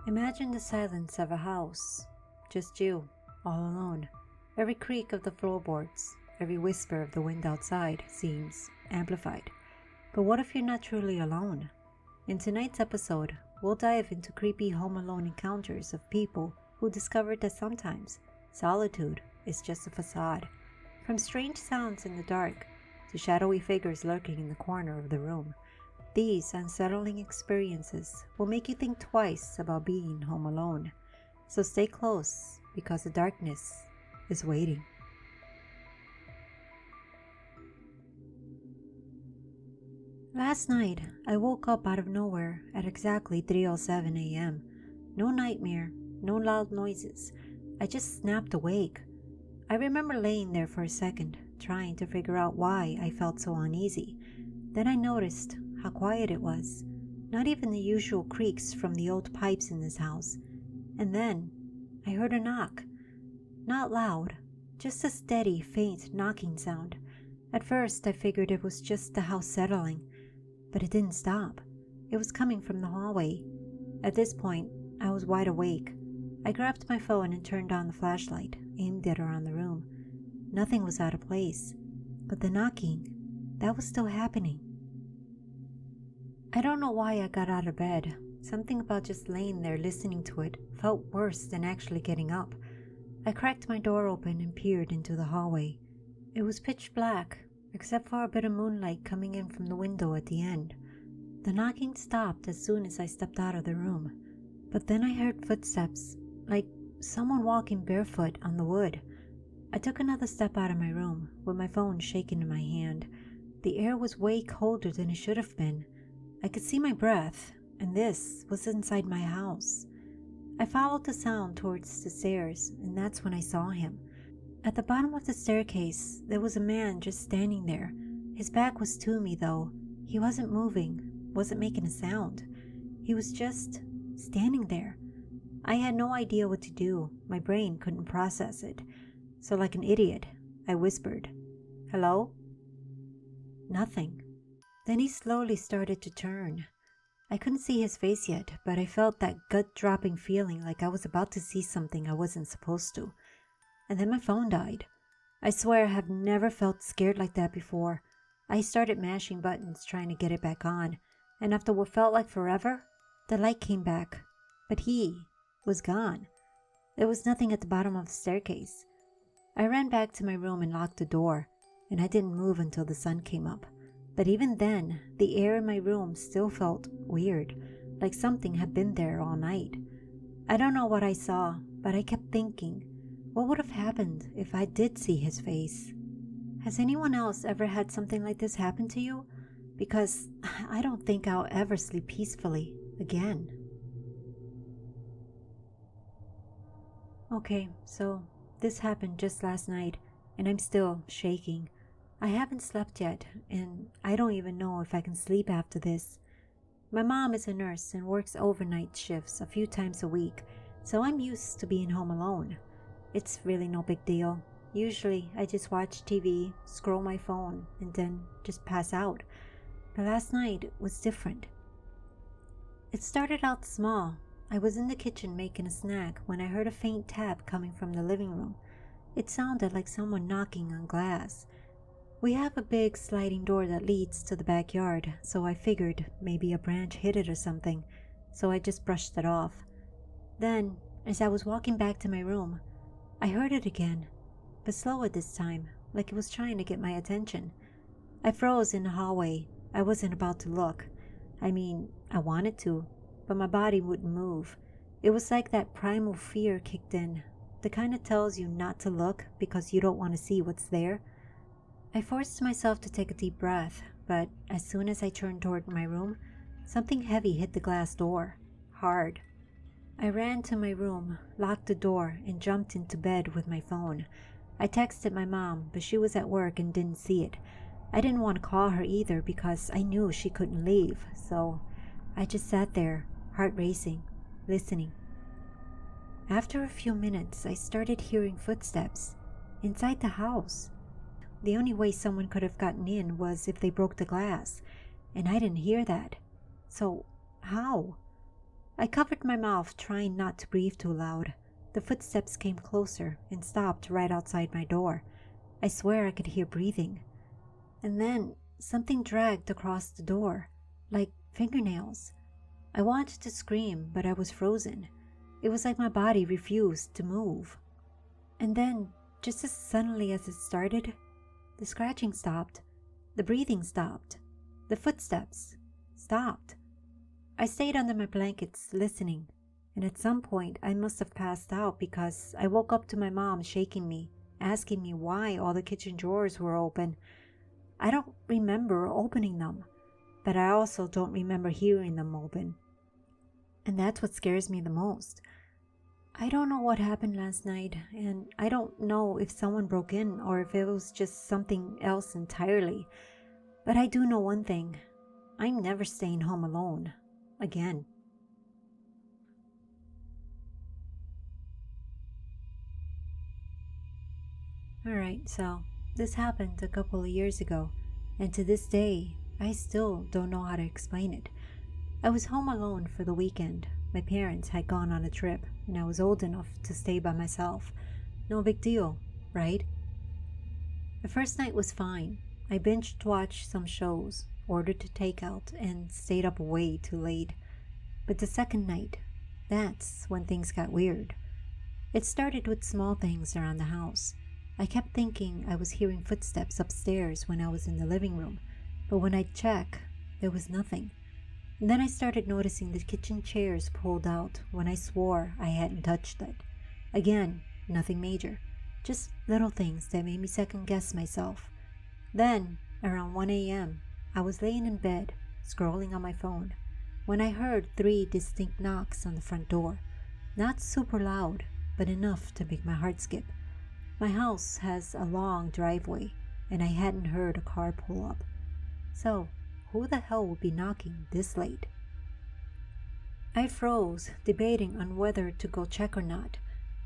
Imagine the silence of a house. Just you, all alone. Every creak of the floorboards, every whisper of the wind outside seems amplified. But what if you're not truly alone? In tonight's episode, we'll dive into creepy home alone encounters of people who discovered that sometimes solitude is just a facade. From strange sounds in the dark to shadowy figures lurking in the corner of the room, these unsettling experiences will make you think twice about being home alone. So stay close because the darkness is waiting. Last night, I woke up out of nowhere at exactly 3:07 a.m. No nightmare, no loud noises. I just snapped awake. I remember laying there for a second, trying to figure out why I felt so uneasy. Then I noticed how quiet it was. Not even the usual creaks from the old pipes in this house. And then I heard a knock. Not loud, just a steady, faint knocking sound. At first I figured it was just the house settling, but it didn't stop. It was coming from the hallway. At this point, I was wide awake. I grabbed my phone and turned on the flashlight, aimed it around the room. Nothing was out of place, but the knocking, that was still happening. I don't know why I got out of bed. Something about just laying there listening to it felt worse than actually getting up. I cracked my door open and peered into the hallway. It was pitch black, except for a bit of moonlight coming in from the window at the end. The knocking stopped as soon as I stepped out of the room. But then I heard footsteps, like someone walking barefoot on the wood. I took another step out of my room, with my phone shaking in my hand. The air was way colder than it should have been. I could see my breath, and this was inside my house. I followed the sound towards the stairs, and that's when I saw him. At the bottom of the staircase, there was a man just standing there. His back was to me, though. He wasn't moving, wasn't making a sound. He was just standing there. I had no idea what to do. My brain couldn't process it. So like an idiot, I whispered, "Hello?" Nothing. Then he slowly started to turn. I couldn't see his face yet, but I felt that gut-dropping feeling like I was about to see something I wasn't supposed to. And then my phone died. I swear I have never felt scared like that before. I started mashing buttons trying to get it back on, and after what felt like forever, the light came back. But he was gone. There was nothing at the bottom of the staircase. I ran back to my room and locked the door, and I didn't move until the sun came up. But even then, the air in my room still felt weird, like something had been there all night. I don't know what I saw, but I kept thinking, what would have happened if I did see his face? Has anyone else ever had something like this happen to you? Because I don't think I'll ever sleep peacefully again. Okay, so this happened just last night, and I'm still shaking. I haven't slept yet, and I don't even know if I can sleep after this. My mom is a nurse and works overnight shifts a few times a week, so I'm used to being home alone. It's really no big deal. Usually, I just watch TV, scroll my phone, and then just pass out. But last night was different. It started out small. I was in the kitchen making a snack when I heard a faint tap coming from the living room. It sounded like someone knocking on glass. We have a big sliding door that leads to the backyard, so I figured maybe a branch hit it or something, so I just brushed it off. Then, as I was walking back to my room, I heard it again, but slower this time, like it was trying to get my attention. I froze in the hallway. I wasn't about to look. I mean, I wanted to, but my body wouldn't move. It was like that primal fear kicked in, the kind that tells you not to look because you don't want to see what's there. I forced myself to take a deep breath, but as soon as I turned toward my room, something heavy hit the glass door, hard. I ran to my room, locked the door, and jumped into bed with my phone. I texted my mom, but she was at work and didn't see it. I didn't want to call her either because I knew she couldn't leave, so I just sat there, heart racing, listening. After a few minutes, I started hearing footsteps inside the house. The only way someone could have gotten in was if they broke the glass, and I didn't hear that. So, how? I covered my mouth, trying not to breathe too loud. The footsteps came closer and stopped right outside my door. I swear I could hear breathing. And then something dragged across the door, like fingernails. I wanted to scream, but I was frozen. It was like my body refused to move. And then, just as suddenly as it started, the scratching stopped, the breathing stopped, the footsteps stopped. I stayed under my blankets listening, and at some point I must have passed out because I woke up to my mom shaking me, asking me why all the kitchen drawers were open. I don't remember opening them, but I also don't remember hearing them open. And that's what scares me the most. I don't know what happened last night, and I don't know if someone broke in or if it was just something else entirely. But I do know one thing. I'm never staying home alone. Again. Alright, so this happened a couple of years ago, and to this day, I still don't know how to explain it. I was home alone for the weekend. My parents had gone on a trip, and I was old enough to stay by myself. No big deal, right? The first night was fine. I binge-watched some shows, ordered to takeout, and stayed up way too late. But the second night, that's when things got weird. It started with small things around the house. I kept thinking I was hearing footsteps upstairs when I was in the living room, but when I'd check, there was nothing. And then I started noticing the kitchen chairs pulled out when I swore I hadn't touched it. Again, nothing major, just little things that made me second-guess myself. Then, around 1 a.m., I was laying in bed, scrolling on my phone, when I heard 3 distinct knocks on the front door. Not super loud, but enough to make my heart skip. My house has a long driveway, and I hadn't heard a car pull up. So, who the hell would be knocking this late? I froze, debating on whether to go check or not,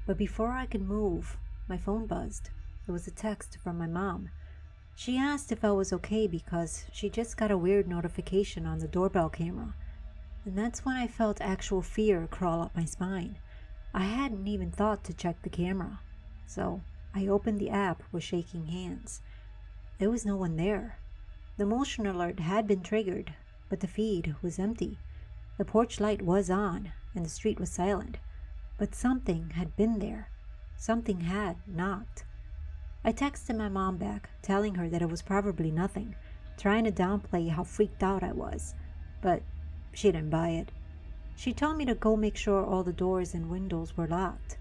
but before I could move, my phone buzzed. It was a text from my mom. She asked if I was okay because she just got a weird notification on the doorbell camera. And that's when I felt actual fear crawl up my spine. I hadn't even thought to check the camera. So I opened the app with shaking hands. There was no one there. The motion alert had been triggered, but the feed was empty. The porch light was on, and the street was silent. But something had been there. Something had knocked. I texted my mom back, telling her that it was probably nothing, trying to downplay how freaked out I was. But she didn't buy it. She told me to go make sure all the doors and windows were locked.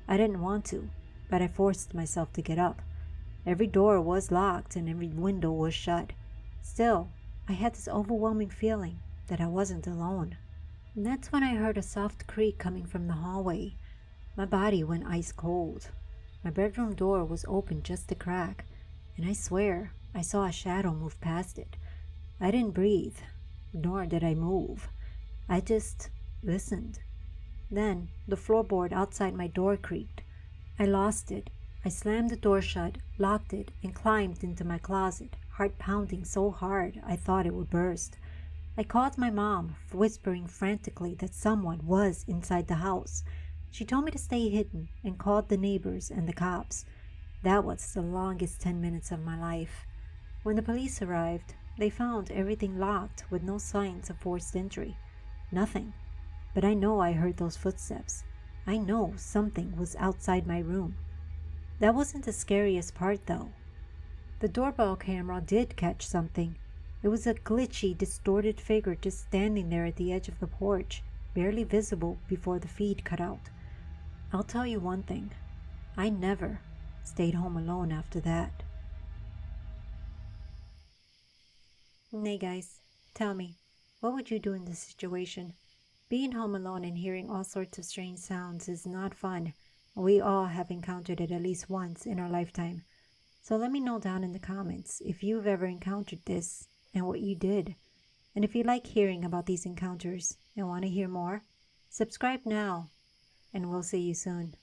I didn't want to, but I forced myself to get up. Every door was locked and every window was shut. Still, I had this overwhelming feeling that I wasn't alone. And that's when I heard a soft creak coming from the hallway. My body went ice cold. My bedroom door was open just a crack, and I swear I saw a shadow move past it. I didn't breathe, nor did I move. I just listened. Then the floorboard outside my door creaked. I lost it. I slammed the door shut, locked it, and climbed into my closet, heart pounding so hard I thought it would burst. I called my mom, whispering frantically that someone was inside the house. She told me to stay hidden and called the neighbors and the cops. That was the longest 10 minutes of my life. When the police arrived, they found everything locked with no signs of forced entry. Nothing. But I know I heard those footsteps. I know something was outside my room. That wasn't the scariest part, though. The doorbell camera did catch something. It was a glitchy, distorted figure just standing there at the edge of the porch, barely visible before the feed cut out. I'll tell you one thing. I never stayed home alone after that. Hey guys, tell me, what would you do in this situation? Being home alone and hearing all sorts of strange sounds is not fun. We all have encountered it at least once in our lifetime. So let me know down in the comments if you've ever encountered this and what you did. And if you like hearing about these encounters and want to hear more, subscribe now, and we'll see you soon.